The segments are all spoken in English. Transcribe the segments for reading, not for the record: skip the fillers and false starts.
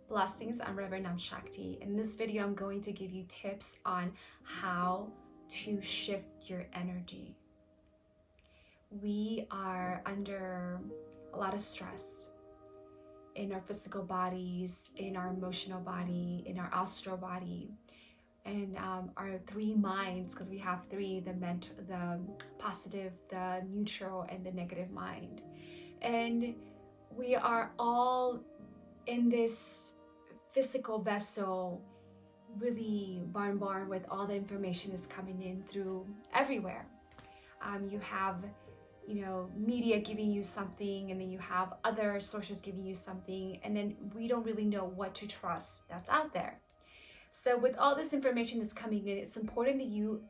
Blessings, I'm Reverend Namshakti. In this video, I'm going to give you tips on how to shift your energy. We are under a lot of stress in our physical bodies, in our emotional body, in our astral body, and our three minds, because we have three, the positive, the neutral, and the negative mind. And we are all in this physical vessel, really bombarded with all the information is coming in through everywhere. You have, media giving you something, and then you have other sources giving you something, and then we don't really know what to trust that's out there. So with all this information that's coming in, it's important that you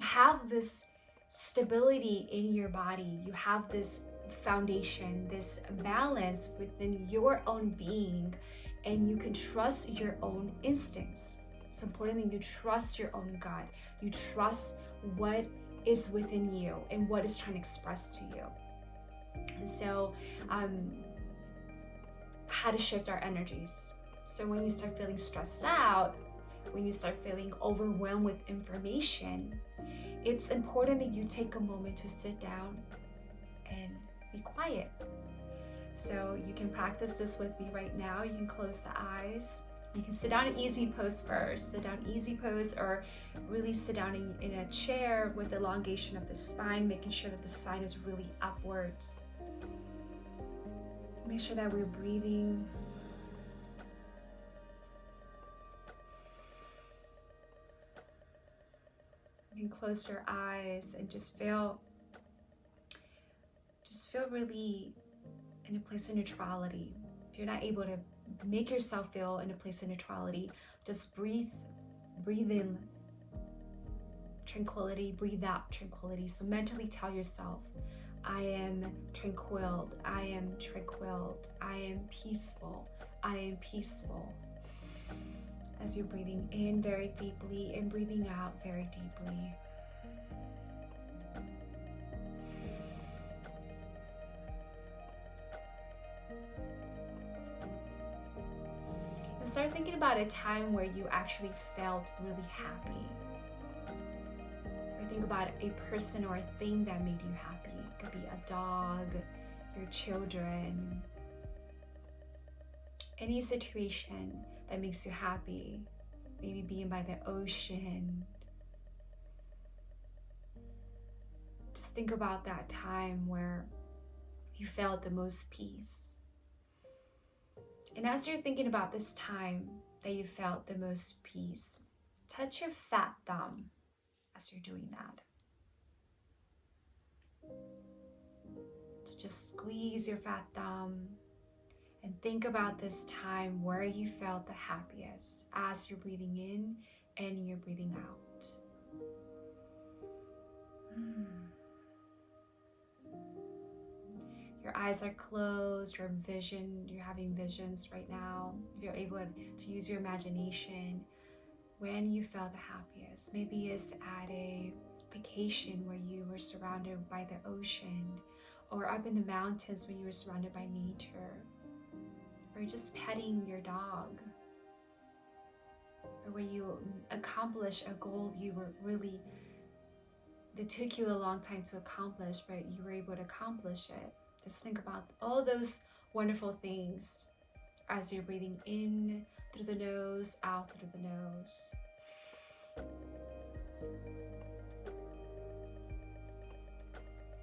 have this stability in your body. You have this foundation, this balance within your own being, and you can trust your own instincts. It's important that you trust your own gut. You trust what is within you and what is trying to express to you. And so, how to shift our energies. So when you start feeling stressed out, when you start feeling overwhelmed with information, it's important that you take a moment to sit down and be quiet. So you can practice this with me right now. You can close the eyes. You can sit down in easy pose first. Sit down easy pose, or really sit down in a chair with elongation of the spine, making sure that the spine is really upwards. Make sure that we're breathing. You can close your eyes and just feel really in a place of neutrality. If you're not able to make yourself feel in a place of neutrality, just breathe in tranquility, breathe out tranquility. So mentally tell yourself, I am tranquil, I am tranquil, I am peaceful, I am peaceful. As you're breathing in very deeply and breathing out very deeply. And start thinking about a time where you actually felt really happy. Or think about a person or a thing that made you happy. It could be a dog, your children, any situation that makes you happy. Maybe being by the ocean. Just think about that time where you felt the most peace. And as you're thinking about this time that you felt the most peace, touch your fat thumb as you're doing that. So just squeeze your fat thumb and think about this time where you felt the happiest as you're breathing in and you're breathing out. Your eyes are closed, you're having visions right now. If you're able to use your imagination, when you felt the happiest. Maybe it's at a vacation where you were surrounded by the ocean, or up in the mountains when you were surrounded by nature, or just petting your dog, or when you accomplish a goal that took you a long time to accomplish, but you were able to accomplish it. Just think about all those wonderful things as you're breathing in through the nose, out through the nose.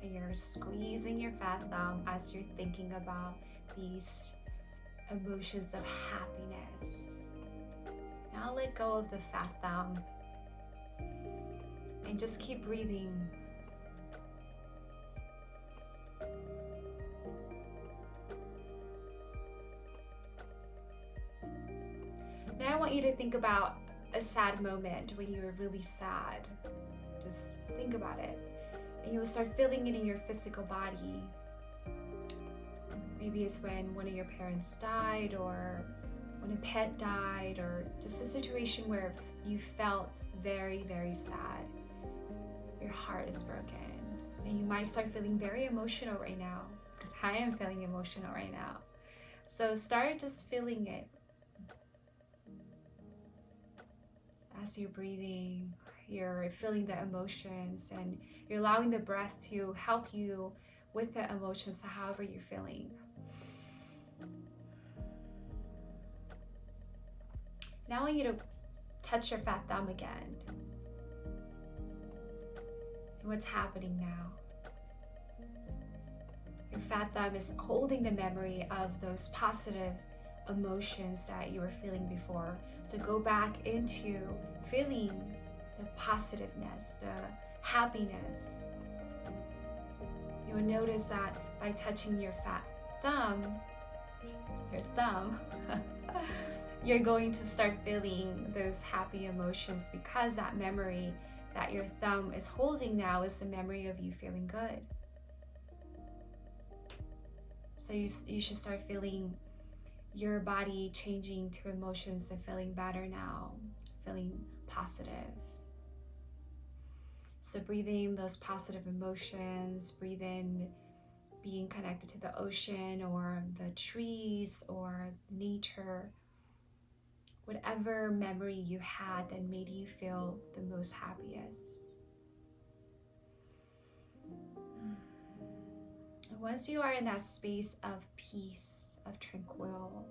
And you're squeezing your fat thumb as you're thinking about these emotions of happiness. Now let go of the fat thumb and just keep breathing. Now I want you to think about a sad moment when you were really sad. Just think about it. And you will start feeling it in your physical body. Maybe it's when one of your parents died, or when a pet died, or just a situation where you felt very, very sad. Your heart is broken. And you might start feeling very emotional right now, because I am feeling emotional right now. So start just feeling it. As you're breathing, you're feeling the emotions, and you're allowing the breath to help you with the emotions, however you're feeling. Now I want you to touch your fat thumb again. And what's happening now? Your fat thumb is holding the memory of those positive emotions that you were feeling before. So go back into feeling the positiveness, the happiness. You'll notice that by touching your fat thumb, you're going to start feeling those happy emotions, because that memory that your thumb is holding now is the memory of you feeling good. So you should start feeling your body changing to emotions and feeling better now, feeling positive. So breathe in those positive emotions, breathe in being connected to the ocean or the trees or nature, whatever memory you had that made you feel the most happiest. And once you are in that space of peace, of tranquil,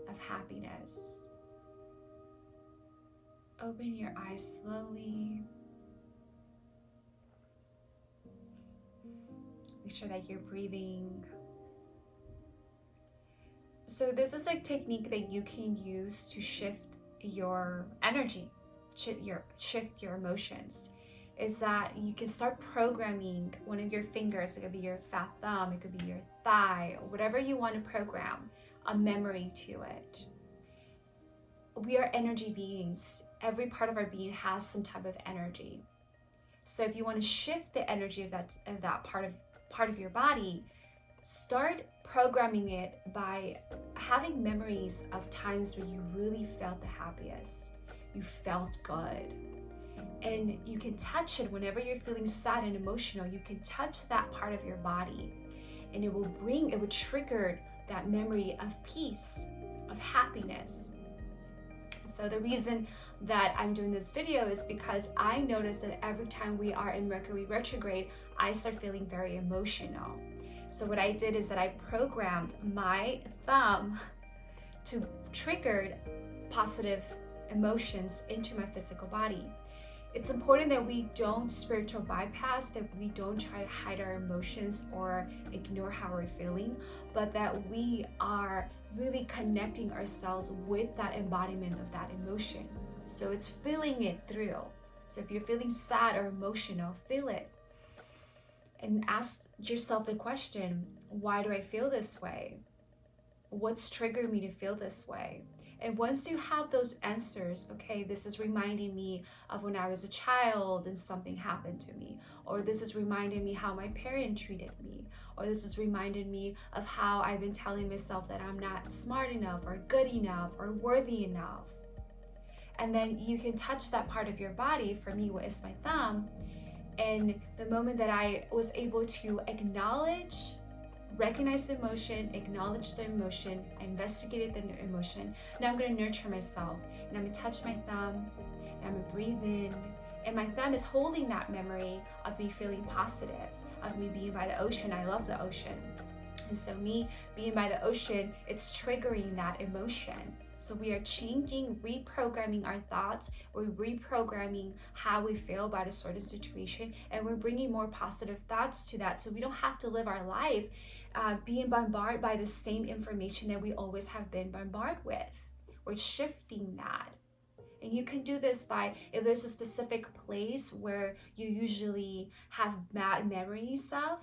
of happiness, open your eyes slowly. Make sure that you're breathing. So this is a technique that you can use to shift your energy, shift your emotions. Is that you can start programming one of your fingers. It could be your fat thumb, it could be your thigh, or whatever you want to program a memory to it. We are energy beings. Every part of our being has some type of energy. So if you want to shift the energy of that part of your body, start programming it by having memories of times where you really felt the happiest, you felt good. And you can touch it whenever you're feeling sad and emotional. You can touch that part of your body, and it will trigger that memory of peace, of happiness. So the reason that I'm doing this video is because I notice that every time we are in Mercury retrograde, I start feeling very emotional. So what I did is that I programmed my thumb to trigger positive emotions into my physical body. It's important that we don't spiritual bypass, that we don't try to hide our emotions or ignore how we're feeling, but that we are really connecting ourselves with that embodiment of that emotion. So it's feeling it through. So if you're feeling sad or emotional, feel it. And ask yourself the question, why do I feel this way? What's triggered me to feel this way? And once you have those answers, okay, this is reminding me of when I was a child and something happened to me, or this is reminding me how my parent treated me, or this is reminding me of how I've been telling myself that I'm not smart enough or good enough or worthy enough. And then you can touch that part of your body. For me, what is my thumb? And the moment that I was able to recognize the emotion, acknowledge the emotion, I investigated the emotion. Now I'm going to nurture myself, and I'm going to touch my thumb, and I'm going to breathe in, and my thumb is holding that memory of me feeling positive, of me being by the ocean. I love the ocean. And so me being by the ocean, it's triggering that emotion. So we are changing, reprogramming our thoughts. We're reprogramming how we feel about a certain situation, and we're bringing more positive thoughts to that. So we don't have to live our life being bombarded by the same information that we always have been bombarded with. We're shifting that. And you can do this by, if there's a specific place where you usually have bad memories of,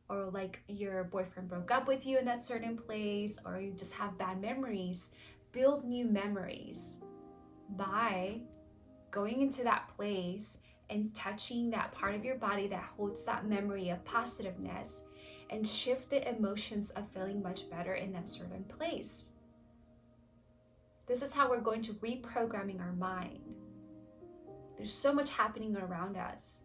or like your boyfriend broke up with you in that certain place, or you just have bad memories, build new memories by going into that place and touching that part of your body that holds that memory of positiveness, and shift the emotions of feeling much better in that certain place. This is how we're going to reprogramming our mind. There's so much happening around us,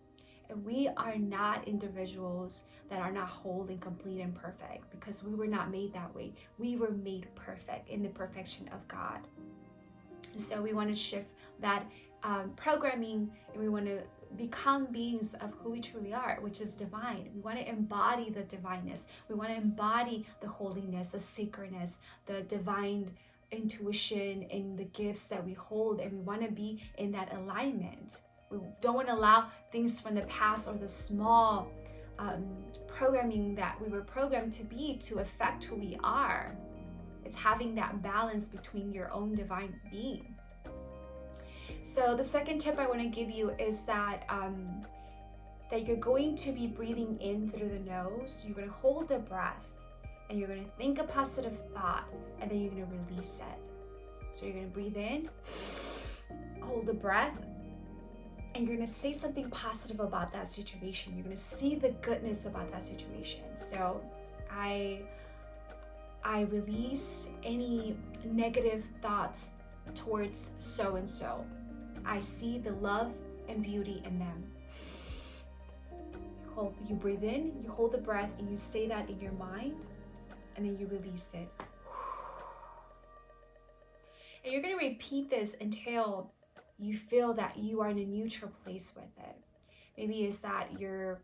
and we are not individuals that are not whole and complete and perfect, because we were not made that way. We were made perfect in the perfection of God. So we want to shift that programming, and we want to become beings of who we truly are, which is divine. We want to embody the divineness. We want to embody the holiness, the sacredness, the divine intuition and the gifts that we hold, and we want to be in that alignment. We don't want to allow things from the past or the small programming that we were programmed to be to affect who we are. It's having that balance between your own divine being. So the second tip I want to give you is that that you're going to be breathing in through the nose. You're going to hold the breath, and you're going to think a positive thought, and then you're going to release it. So you're going to breathe in, hold the breath, and you're going to say something positive about that situation. You're going to see the goodness about that situation. So I release any negative thoughts towards so and so. I see the love and beauty in them. You breathe in, you hold the breath, and you say that in your mind, and then you release it. And you're going to repeat this until you feel that you are in a neutral place with it. Maybe it's that you're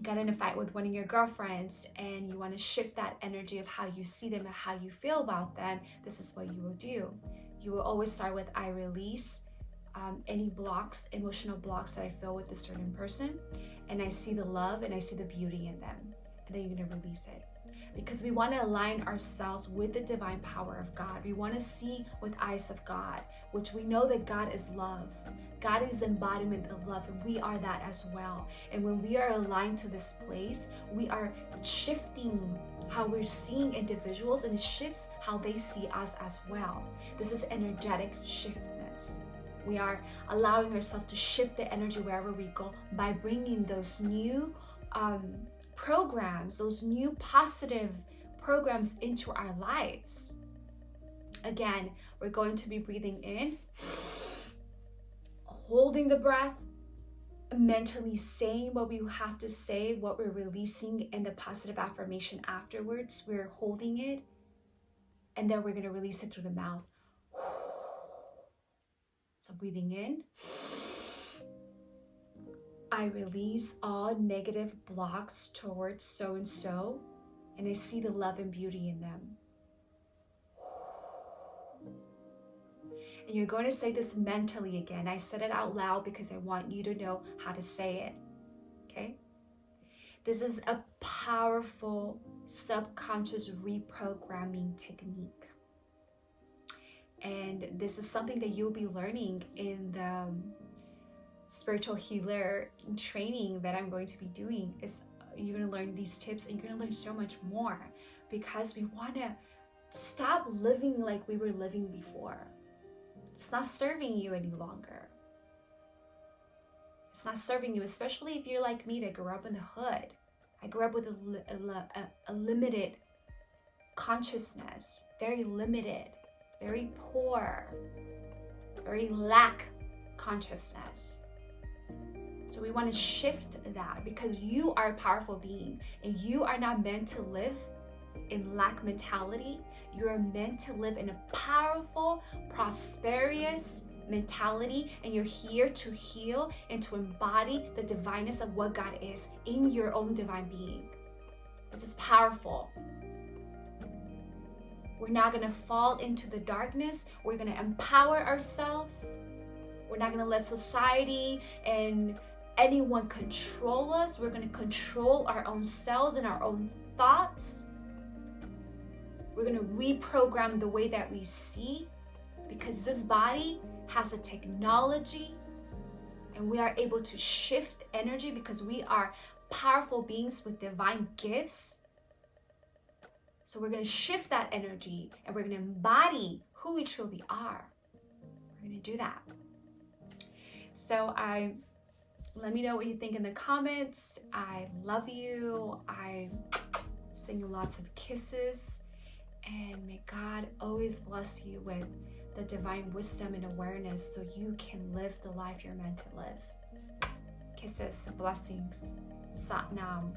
got in a fight with one of your girlfriends and you want to shift that energy of how you see them and how you feel about them. This is what you will do. You will always start with, I release any blocks, emotional blocks that I feel with a certain person, and I see the love and I see the beauty in them, and then you're going to release it. Because we want to align ourselves with the divine power of God. We want to see with eyes of God, which we know that God is love. God is the embodiment of love, and we are that as well. And when we are aligned to this place, we are shifting how we're seeing individuals, and it shifts how they see us as well. This is energetic shiftness. We are allowing ourselves to shift the energy wherever we go by bringing those new programs, those new positive programs into our lives. Again, we're going to be breathing in, holding the breath, mentally saying what we have to say, what we're releasing, and the positive affirmation afterwards. We're holding it, and then we're going to release it through the mouth. So breathing in, I release all negative blocks towards so and so, and I see the love and beauty in them. And you're going to say this mentally again. I said it out loud because I want you to know how to say it. Okay? This is a powerful subconscious reprogramming technique. And this is something that you'll be learning in the spiritual healer training that I'm going to be doing. Is you're going to learn these tips, and you're going to learn so much more, because we want to stop living like we were living before. It's not serving you any longer. It's not serving you, especially if you're like me that grew up in the hood. I grew up with a limited consciousness, very limited, very poor, very lack consciousness. So we want to shift that, because you are a powerful being, and you are not meant to live in lack mentality. You are meant to live in a powerful, prosperous mentality, and you're here to heal and to embody the divineness of what God is in your own divine being. This is powerful. We're not going to fall into the darkness. We're going to empower ourselves. We're not going to let society and anyone control us. We're going to control our own selves and our own thoughts. We're going to reprogram the way that we see, because this body has a technology, and we are able to shift energy because we are powerful beings with divine gifts. So we're going to shift that energy, and we're going to embody who we truly are. We're going to do that. So let me know what you think in the comments. I love you. I send you lots of kisses. And may God always bless you with the divine wisdom and awareness so you can live the life you're meant to live. Kisses, blessings, Sat Nam.